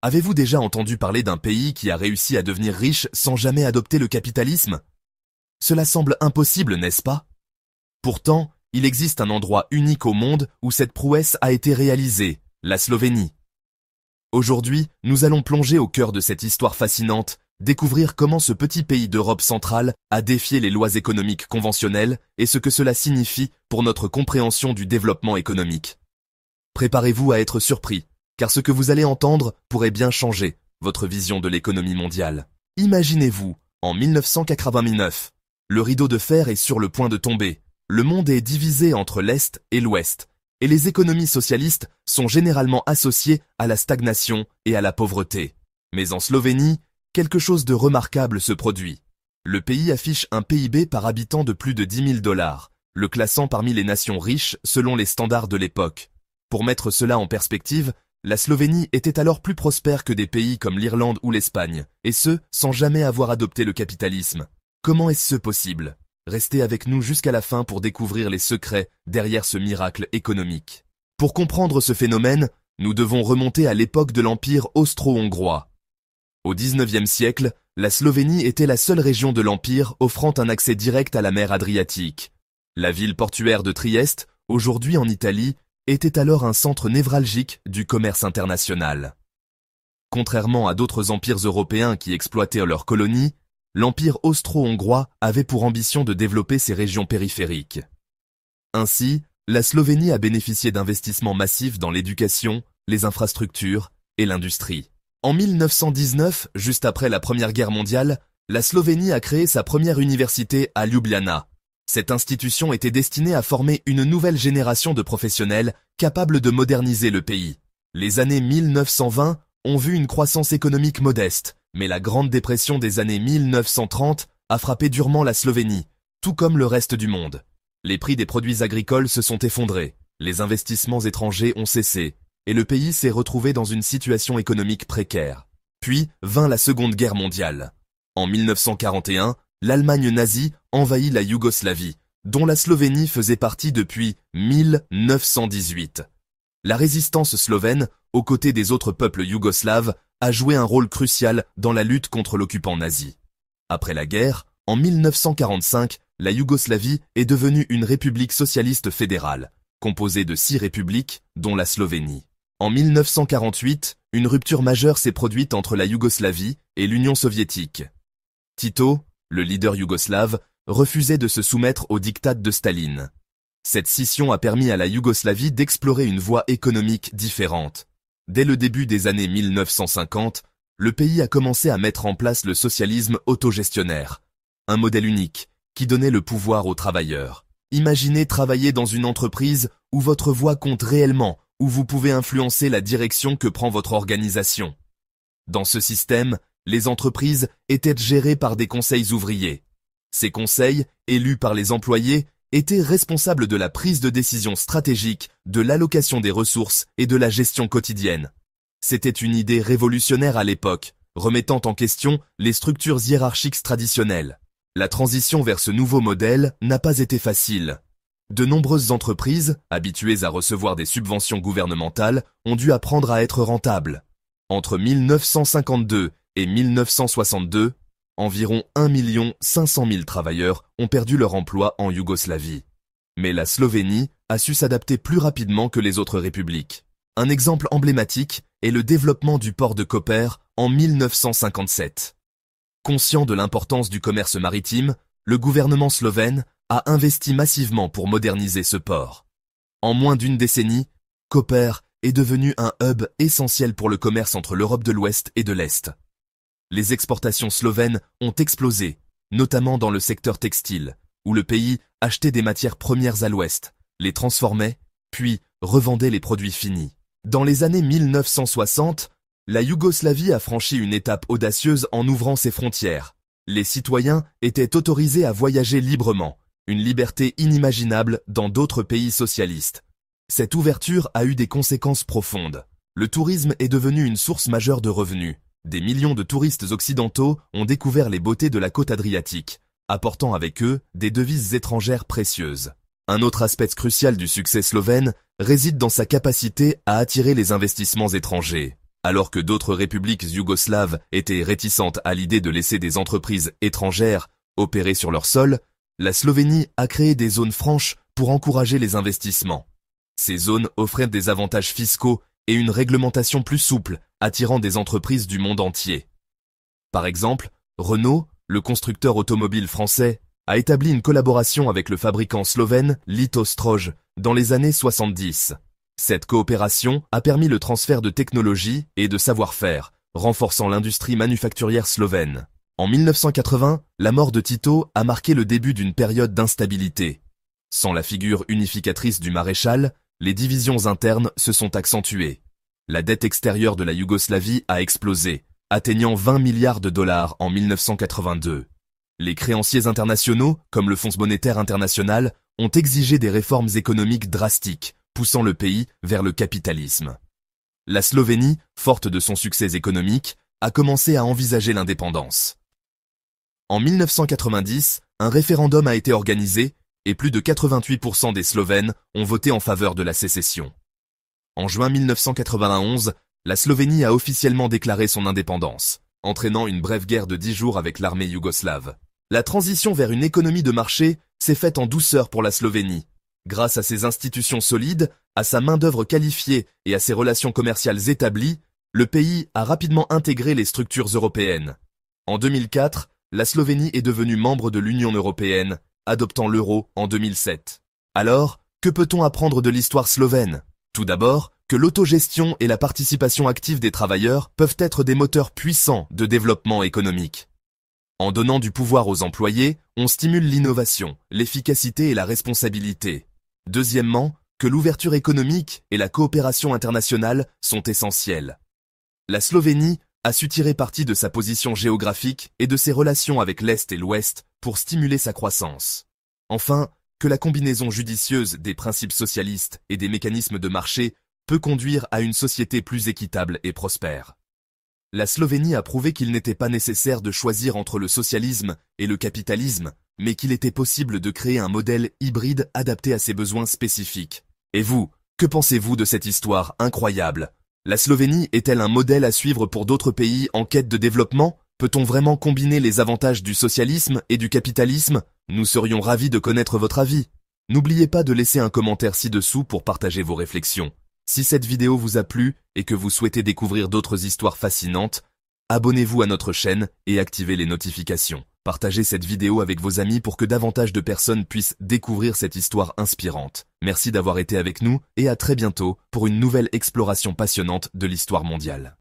Avez-vous déjà entendu parler d'un pays qui a réussi à devenir riche sans jamais adopter le capitalisme? Cela semble impossible, n'est-ce pas? Pourtant, il existe un endroit unique au monde où cette prouesse a été réalisée, la Slovénie. Aujourd'hui, nous allons plonger au cœur de cette histoire fascinante, découvrir comment ce petit pays d'Europe centrale a défié les lois économiques conventionnelles et ce que cela signifie pour notre compréhension du développement économique. Préparez-vous à être surpris, car ce que vous allez entendre pourrait bien changer votre vision de l'économie mondiale. Imaginez-vous, en 1989, le rideau de fer est sur le point de tomber, le monde est divisé entre l'Est et l'Ouest, et les économies socialistes sont généralement associées à la stagnation et à la pauvreté. Mais en Slovénie, quelque chose de remarquable se produit. Le pays affiche un PIB par habitant de plus de 10 000 $, le classant parmi les nations riches selon les standards de l'époque. Pour mettre cela en perspective, la Slovénie était alors plus prospère que des pays comme l'Irlande ou l'Espagne, et ce, sans jamais avoir adopté le capitalisme. Comment est-ce possible? Restez avec nous jusqu'à la fin pour découvrir les secrets derrière ce miracle économique. Pour comprendre ce phénomène, nous devons remonter à l'époque de l'Empire austro-hongrois. Au XIXe siècle, la Slovénie était la seule région de l'Empire offrant un accès direct à la mer Adriatique. La ville portuaire de Trieste, aujourd'hui en Italie, était alors un centre névralgique du commerce international. Contrairement à d'autres empires européens qui exploitaient leurs colonies, l'Empire austro-hongrois avait pour ambition de développer ses régions périphériques. Ainsi, la Slovénie a bénéficié d'investissements massifs dans l'éducation, les infrastructures et l'industrie. En 1919, juste après la Première Guerre mondiale, la Slovénie a créé sa première université à Ljubljana. Cette institution était destinée à former une nouvelle génération de professionnels capables de moderniser le pays. Les années 1920 ont vu une croissance économique modeste, mais la Grande Dépression des années 1930 a frappé durement la Slovénie, tout comme le reste du monde. Les prix des produits agricoles se sont effondrés, les investissements étrangers ont cessé, et le pays s'est retrouvé dans une situation économique précaire. Puis vint la Seconde Guerre mondiale. En 1941, l'Allemagne nazie envahit la Yougoslavie, dont la Slovénie faisait partie depuis 1918. La résistance slovène, aux côtés des autres peuples yougoslaves, a joué un rôle crucial dans la lutte contre l'occupant nazi. Après la guerre, en 1945, la Yougoslavie est devenue une république socialiste fédérale, composée de 6 républiques, dont la Slovénie. En 1948, une rupture majeure s'est produite entre la Yougoslavie et l'Union soviétique. Tito, le leader yougoslave, refusait de se soumettre au diktat de Staline. Cette scission a permis à la Yougoslavie d'explorer une voie économique différente. Dès le début des années 1950, le pays a commencé à mettre en place le socialisme autogestionnaire, un modèle unique qui donnait le pouvoir aux travailleurs. Imaginez travailler dans une entreprise où votre voix compte réellement, où vous pouvez influencer la direction que prend votre organisation. Dans ce système, les entreprises étaient gérées par des conseils ouvriers. Ces conseils, élus par les employés, étaient responsables de la prise de décision stratégique, de l'allocation des ressources et de la gestion quotidienne. C'était une idée révolutionnaire à l'époque, remettant en question les structures hiérarchiques traditionnelles. La transition vers ce nouveau modèle n'a pas été facile. De nombreuses entreprises, habituées à recevoir des subventions gouvernementales, ont dû apprendre à être rentables. Entre 1952 et 1962, environ 1 500 000 travailleurs ont perdu leur emploi en Yougoslavie. Mais la Slovénie a su s'adapter plus rapidement que les autres républiques. Un exemple emblématique est le développement du port de Koper en 1957. Conscient de l'importance du commerce maritime, le gouvernement slovène a investi massivement pour moderniser ce port. En moins d'une décennie, Koper est devenu un hub essentiel pour le commerce entre l'Europe de l'Ouest et de l'Est. Les exportations slovènes ont explosé, notamment dans le secteur textile, où le pays achetait des matières premières à l'Ouest, les transformait, puis revendait les produits finis. Dans les années 1960, la Yougoslavie a franchi une étape audacieuse en ouvrant ses frontières. Les citoyens étaient autorisés à voyager librement, une liberté inimaginable dans d'autres pays socialistes. Cette ouverture a eu des conséquences profondes. Le tourisme est devenu une source majeure de revenus. Des millions de touristes occidentaux ont découvert les beautés de la côte adriatique, apportant avec eux des devises étrangères précieuses. Un autre aspect crucial du succès slovène réside dans sa capacité à attirer les investissements étrangers. Alors que d'autres républiques yougoslaves étaient réticentes à l'idée de laisser des entreprises étrangères opérer sur leur sol, la Slovénie a créé des zones franches pour encourager les investissements. Ces zones offraient des avantages fiscaux et une réglementation plus souple, attirant des entreprises du monde entier. Par exemple, Renault, le constructeur automobile français, a établi une collaboration avec le fabricant slovène Litostroj dans les années 70. Cette coopération a permis le transfert de technologie et de savoir-faire, renforçant l'industrie manufacturière slovène. En 1980, la mort de Tito a marqué le début d'une période d'instabilité. Sans la figure unificatrice du maréchal, les divisions internes se sont accentuées. La dette extérieure de la Yougoslavie a explosé, atteignant 20 milliards de dollars en 1982. Les créanciers internationaux, comme le Fonds monétaire international, ont exigé des réformes économiques drastiques, poussant le pays vers le capitalisme. La Slovénie, forte de son succès économique, a commencé à envisager l'indépendance. En 1990, un référendum a été organisé et plus de 88% des Slovènes ont voté en faveur de la sécession. En juin 1991, la Slovénie a officiellement déclaré son indépendance, entraînant une brève guerre de 10 jours avec l'armée yougoslave. La transition vers une économie de marché s'est faite en douceur pour la Slovénie. Grâce à ses institutions solides, à sa main-d'œuvre qualifiée et à ses relations commerciales établies, le pays a rapidement intégré les structures européennes. En 2004, la Slovénie est devenue membre de l'Union européenne, adoptant l'euro en 2007. Alors, que peut-on apprendre de l'histoire slovène? Tout d'abord, que l'autogestion et la participation active des travailleurs peuvent être des moteurs puissants de développement économique. En donnant du pouvoir aux employés, on stimule l'innovation, l'efficacité et la responsabilité. Deuxièmement, que l'ouverture économique et la coopération internationale sont essentielles. La Slovénie a su tirer parti de sa position géographique et de ses relations avec l'Est et l'Ouest pour stimuler sa croissance. Enfin, que la combinaison judicieuse des principes socialistes et des mécanismes de marché peut conduire à une société plus équitable et prospère. La Slovénie a prouvé qu'il n'était pas nécessaire de choisir entre le socialisme et le capitalisme, mais qu'il était possible de créer un modèle hybride adapté à ses besoins spécifiques. Et vous, que pensez-vous de cette histoire incroyable? La Slovénie est-elle un modèle à suivre pour d'autres pays en quête de développement? Peut-on vraiment combiner les avantages du socialisme et du capitalisme? Nous serions ravis de connaître votre avis. N'oubliez pas de laisser un commentaire ci-dessous pour partager vos réflexions. Si cette vidéo vous a plu et que vous souhaitez découvrir d'autres histoires fascinantes, abonnez-vous à notre chaîne et activez les notifications. Partagez cette vidéo avec vos amis pour que davantage de personnes puissent découvrir cette histoire inspirante. Merci d'avoir été avec nous et à très bientôt pour une nouvelle exploration passionnante de l'histoire mondiale.